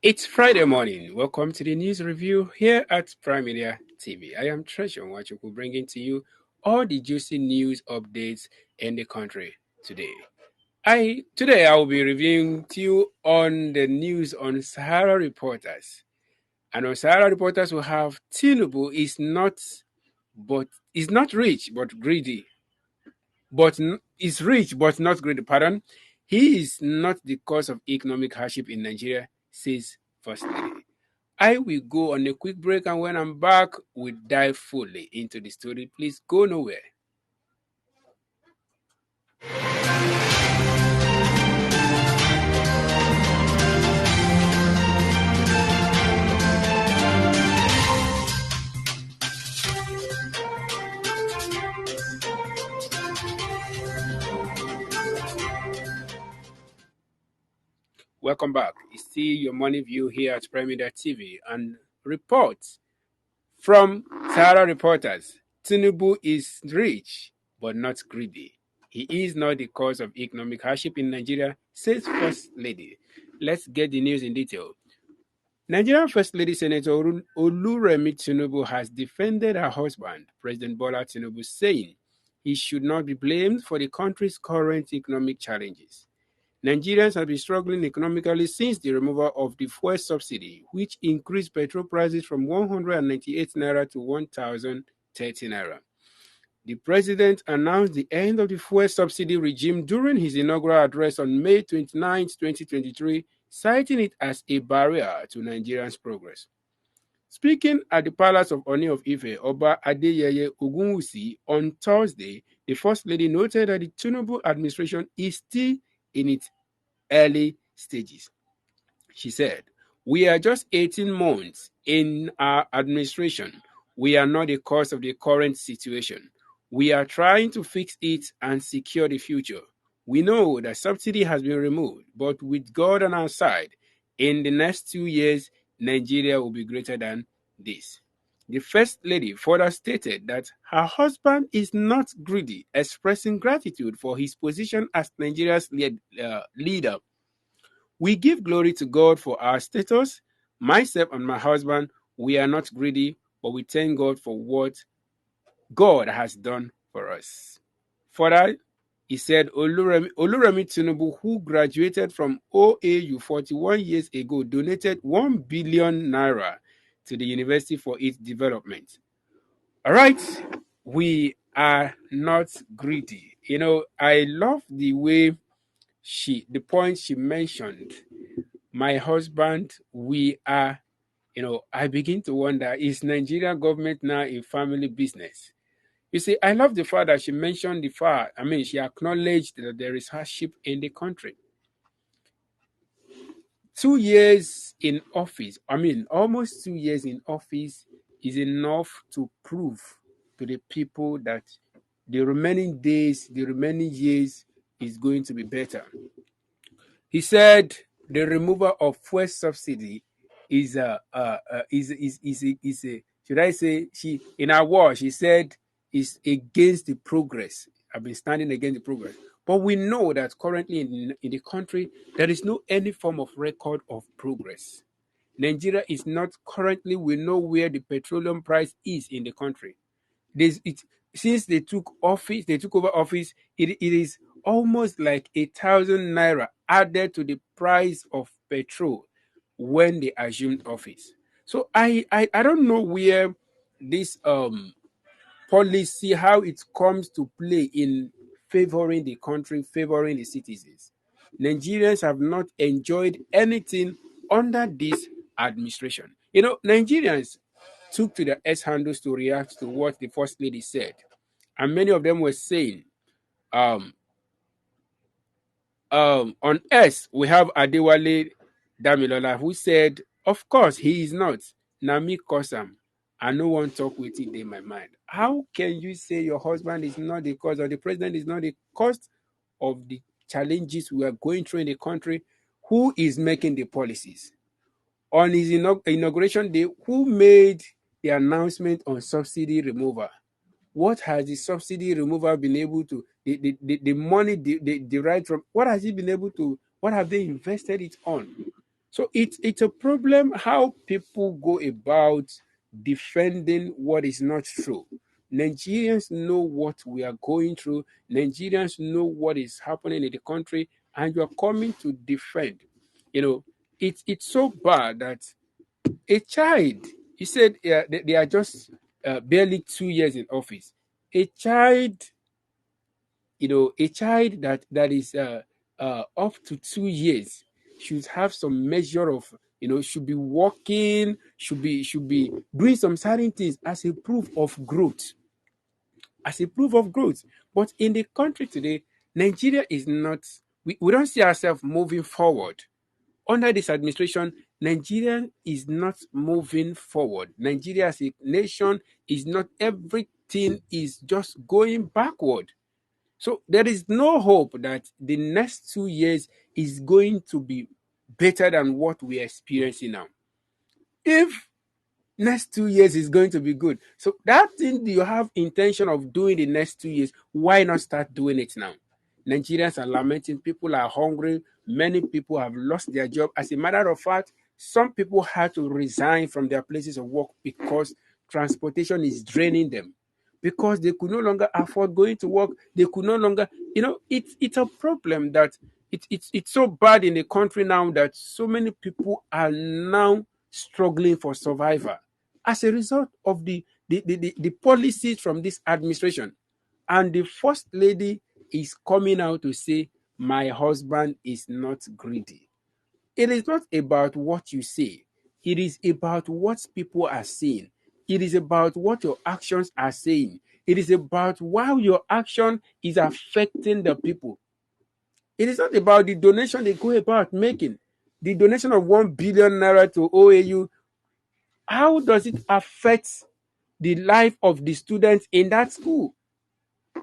It's Friday morning. Welcome to the news review here at Prime Media TV. I am Treasure Wachuku bringing to you all the juicy news updates in the country today. Today I will be reviewing to you on the news on Sahara Reporters. And on Sahara Reporters we have Tinubu is not rich but greedy. Is rich but not greedy, pardon. He is not the cause of economic hardship in Nigeria, says First Lady. I will go on a quick break, and when I'm back, we'll dive fully into the story. Please go nowhere. Welcome back. It's still your morning view here at Premier TV and reports from Sahara Reporters. Tinubu is rich but not greedy. He is not the cause of economic hardship in Nigeria, says First Lady. Let's get the news in detail. Nigerian First Lady Senator Oluremi Tinubu has defended her husband, President Bola Tinubu, saying he should not be blamed for the country's current economic challenges. Nigerians have been struggling economically since the removal of the fuel subsidy, which increased petrol prices from 198 naira to 1,030 naira. The president announced the end of the fuel subsidy regime during his inaugural address on May 29, 2023, citing it as a barrier to Nigerians' progress. Speaking at the Palace of Oni of Ife, Oba Adeyeye Ogunwusi, on Thursday, the First Lady noted that the Tinubu administration is still in its early stages. She said, "We are just 18 months in our administration. We are not the cause of the current situation. We are trying to fix it and secure the future. We know that subsidy has been removed, but with God on our side, in the next 2 years, Nigeria will be greater than this." The First Lady further stated that her husband is not greedy, expressing gratitude for his position as Nigeria's leader. "We give glory to God for our status. Myself and my husband, we are not greedy, but we thank God for what God has done for us." Further, he said Oluremi Tinubu, who graduated from OAU 41 years ago, donated 1 billion naira to the university for its development. All right, we are not greedy. I love the way the point she mentioned. My husband, we are, I begin to wonder, is Nigerian government now a family business? You see, I love the fact that she mentioned she acknowledged that there is hardship in the country. 2 years in office, almost 2 years in office is enough to prove to the people that the remaining days, the remaining years is going to be better. He said the removal of fuel subsidy is a should I say, she in her word she said is against the progress. I've been standing against the progress. But we know that currently in the country there is no any form of record of progress. Nigeria is not currently, we know where the petroleum price is in the country. Since they took over office, it is almost like 1,000 naira added to the price of petrol when they assumed office. So I don't know where this policy, how it comes to play in favoring the country, favoring the citizens. Nigerians have not enjoyed anything under this administration. Nigerians took to their S handles to react to what the First Lady said. And many of them were saying, um, on S, we have Adewale Damilola, who said, of course, he is not. Nami Kosam. I no one talk with it in my mind. How can you say your husband is not the cause, or the president is not the cause of the challenges we are going through in the country? Who is making the policies? On his inauguration day, who made the announcement on subsidy removal? What has the subsidy removal been able to, the money they derived from, what has it been able to, what have they invested it on? So it's a problem how people go about defending what is not true. Nigerians know what we are going through. Nigerians know what is happening in the country, and you are coming to defend. You know, it's so bad that a child, you said they are just barely 2 years in office. A child, a child that is up to 2 years should have some measure of, should be walking, should be doing some certain things as a proof of growth, as a proof of growth. But in the country today, Nigeria is not. We don't see ourselves moving forward under this administration. Nigeria is not moving forward. Nigeria as a nation is not. Everything is just going backward. So there is no hope that the next 2 years is going to be better than what we are experiencing now. If next 2 years is going to be good, so that thing you have intention of doing the next 2 years, why not start doing it now? Nigerians are lamenting, people are hungry, many people have lost their job. As a matter of fact, some people had to resign from their places of work because transportation is draining them, because they could no longer afford going to work. They could no longer, it's a problem that it's so bad in the country now that so many people are now struggling for survival as a result of the policies from this administration. And the first lady is coming out to say, my husband is not greedy. It is not about what you say. It is about what people are saying. It is about what your actions are saying. It is about how your action is affecting the people. It is not about the donation they go about making. The donation of 1 billion naira to OAU, how does it affect the life of the students in that school?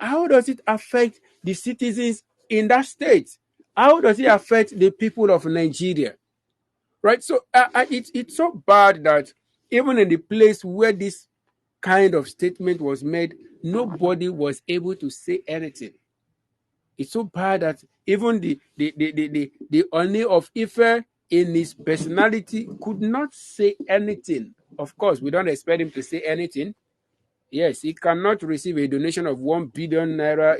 How does it affect the citizens in that state? How does it affect the people of Nigeria? Right? So it's so bad that even in the place where this kind of statement was made, nobody was able to say anything. It's so bad that even the Oni of Ife, in his personality, could not say anything. Of course, we don't expect him to say anything. Yes, he cannot receive a donation of 1 billion naira,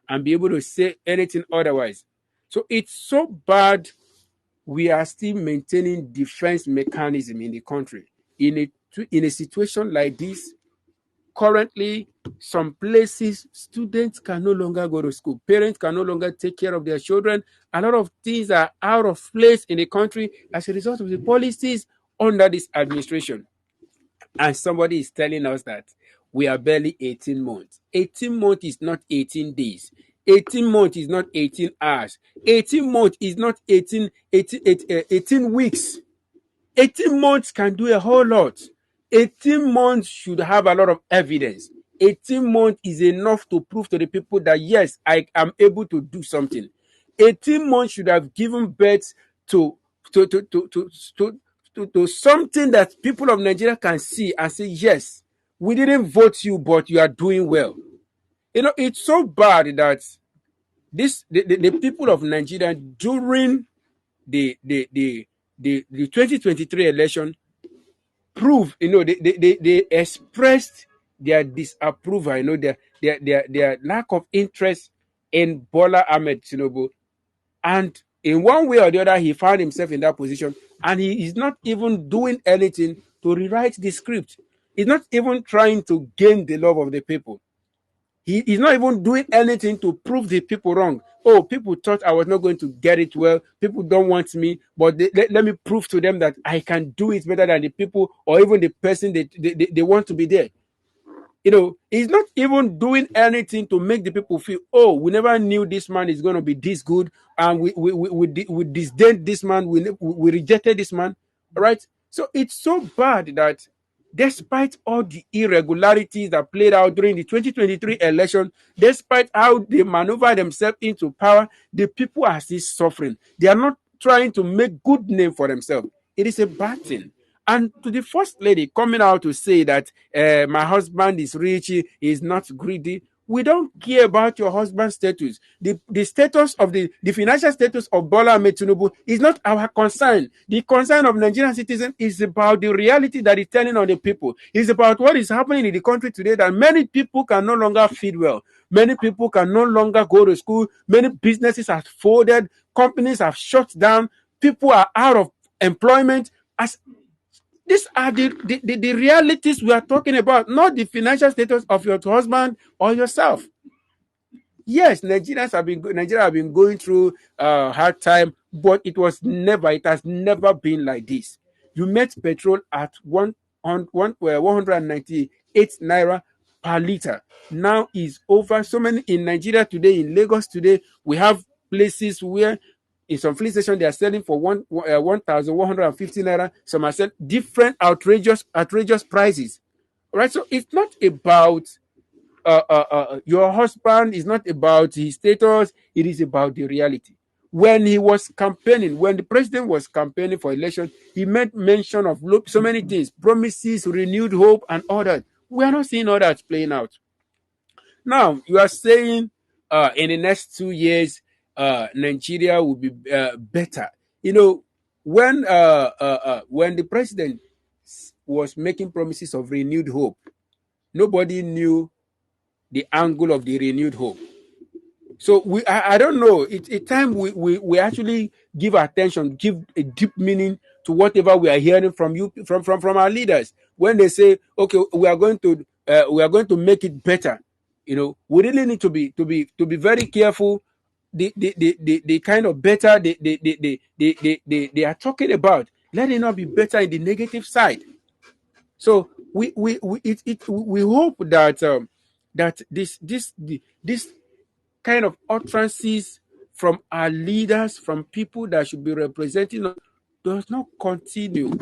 and be able to say anything otherwise. So it's so bad. We are still maintaining defense mechanism in the country. In a situation like this, currently, some places, students can no longer go to school. Parents can no longer take care of their children. A lot of things are out of place in the country as a result of the policies under this administration. And somebody is telling us that we are barely 18 months. 18 months is not 18 days. 18 months is not 18 hours. 18 months is not 18 weeks. 18 months can do a whole lot. 18 months should have a lot of evidence. 18 months is enough to prove to the people that, yes, I am able to do something. 18 months should have given birth to to to to to to, to something that people of Nigeria can see and say, yes, we didn't vote you, but you are doing well. It's so bad that the people of Nigeria during the 2023 election prove, they expressed their disapproval, their lack of interest in Bola Ahmed Tinubu. And in one way or the other, he found himself in that position, and he is not even doing anything to rewrite the script. He's not even trying to gain the love of the people. He is not even doing anything to prove the people wrong. Oh, people thought I was not going to get it well. People don't want me, but let me prove to them that I can do it better than the people or even the person they want to be there. He's not even doing anything to make the people feel, oh, we never knew this man is going to be this good, and we disdained this man, we rejected this man. All right. So it's so bad that despite all the irregularities that played out during the 2023 election, despite how they maneuver themselves into power, the people are still suffering. They are not trying to make good name for themselves. It is a bad thing. And to the first lady coming out to say that my husband is rich, he is not greedy. We don't care about your husband's status. The status of the financial status of Bola Ahmed Tinubu is not our concern. The concern of Nigerian citizens is about the reality that is telling on the people. It's about what is happening in the country today, that many people can no longer feed well. Many people can no longer go to school. Many businesses have folded. Companies have shut down. People are out of employment. As these are the realities we are talking about, not the financial status of your husband or yourself. Yes, Nigeria have been going through a hard time, but it has never been like this. You met petrol at 198 naira per liter. Now is over. So many in Nigeria today, in Lagos today, we have places where in some police stations they are selling for 1,150 naira. Some are selling different outrageous prices. Right? So it's not about your husband, is not about his status, it is about the reality. When he was campaigning, when the president was campaigning for election, he made mention of so many things, promises, renewed hope, and all that. We are not seeing all that playing out. Now, you are saying in the next 2 years, Nigeria will be better. You know, when the president was making promises of renewed hope, nobody knew the angle of the renewed hope. So I don't know. It's a time we actually give attention, give a deep meaning to whatever we are hearing from you, from our leaders. When they say, okay, we are going to make it better. You know, we really need to be very careful. The kind of better they are talking about. Let it not be better in the negative side. So we hope that that this kind of utterances from our leaders, from people that should be representing us, does not continue.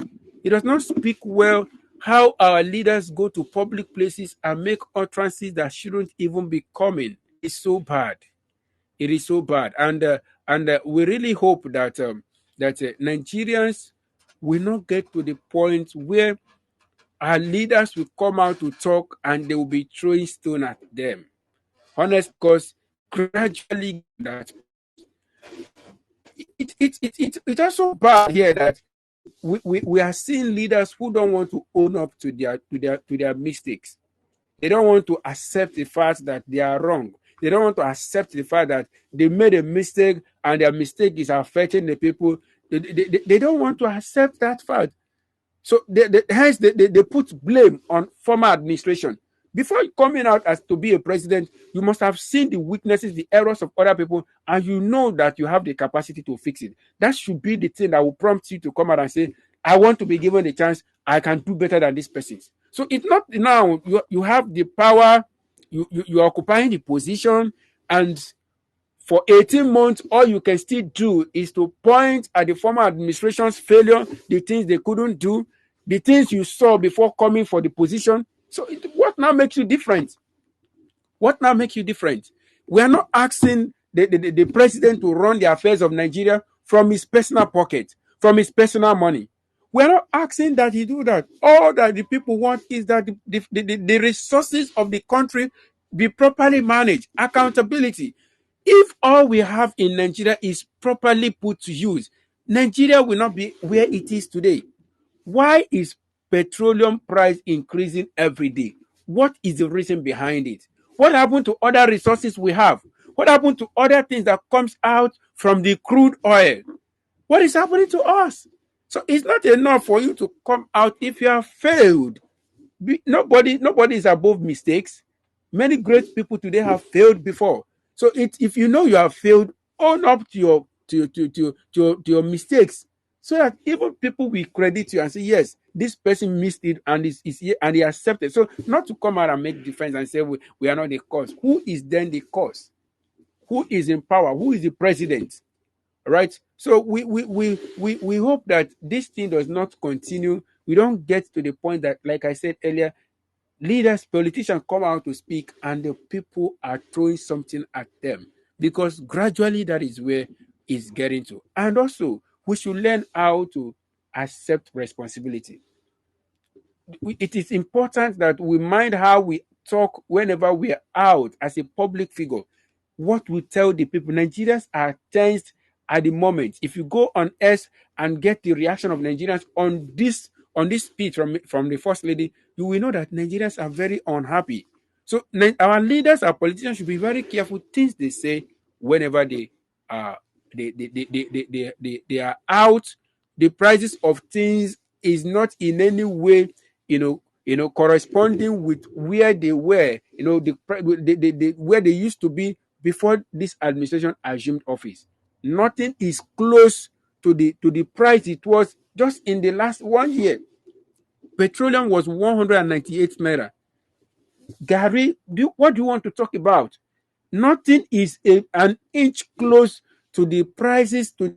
It does not speak well how our leaders go to public places and make utterances that shouldn't even be coming. It's so bad. It is so bad, and we really hope that Nigerians will not get to the point where our leaders will come out to talk and they will be throwing stone at them. Honest, because gradually that it's also bad here that we are seeing leaders who don't want to own up to their mistakes. They don't want to accept the fact that they are wrong. They don't want to accept the fact that they made a mistake and their mistake is affecting the people. They don't want to accept that fact. So hence they put blame on former administration. Before coming out as to be a president, you must have seen the weaknesses, the errors of other people, and you know that you have the capacity to fix it. That should be the thing that will prompt you to come out and say, I want to be given the chance, I can do better than this person. So it's not now you have the power, you are occupying the position, and for 18 months, all you can still do is to point at the former administration's failure, the things they couldn't do, the things you saw before coming for the position. So what now makes you different? What now makes you different? We are not asking the president to run the affairs of Nigeria from his personal pocket, from his personal money. We are not asking that he do that. All that the people want is that the resources of the country be properly managed, accountability. If all we have in Nigeria is properly put to use, Nigeria will not be where it is today. Why is petroleum price increasing every day? What is the reason behind it? What happened to other resources we have? What happened to other things that comes out from the crude oil? What is happening to us? So it's not enough for you to come out if you have failed. Nobody is above mistakes. Many great people today have failed before. So if you know you have failed, own up to your mistakes, so that even people will credit you and say, yes, this person missed it and is here and he accepted. So not to come out and make defense and say we are not the cause. Who is then the cause? Who is in power? Who is the president? Right? So we hope that this thing does not continue. We don't get to the point that, like I said earlier, leaders, politicians come out to speak and the people are throwing something at them, because gradually that is where it's getting to. And also, we should learn how to accept responsibility. It is important that we mind how we talk whenever we are out as a public figure, what we tell the people, Nigerians are tensed at the moment. If you go on X and get the reaction of Nigerians on this speech from the first lady, you will know that Nigerians are very unhappy. So our leaders, our politicians should be very careful things they say whenever uh they are out. The prices of things is not in any way, corresponding with where they were, where they used to be before this administration assumed office. Nothing is close to the price it was just in the last 1 year. Petroleum was 198 naira. Gary, what do you want to talk about? Nothing is an inch close to the prices to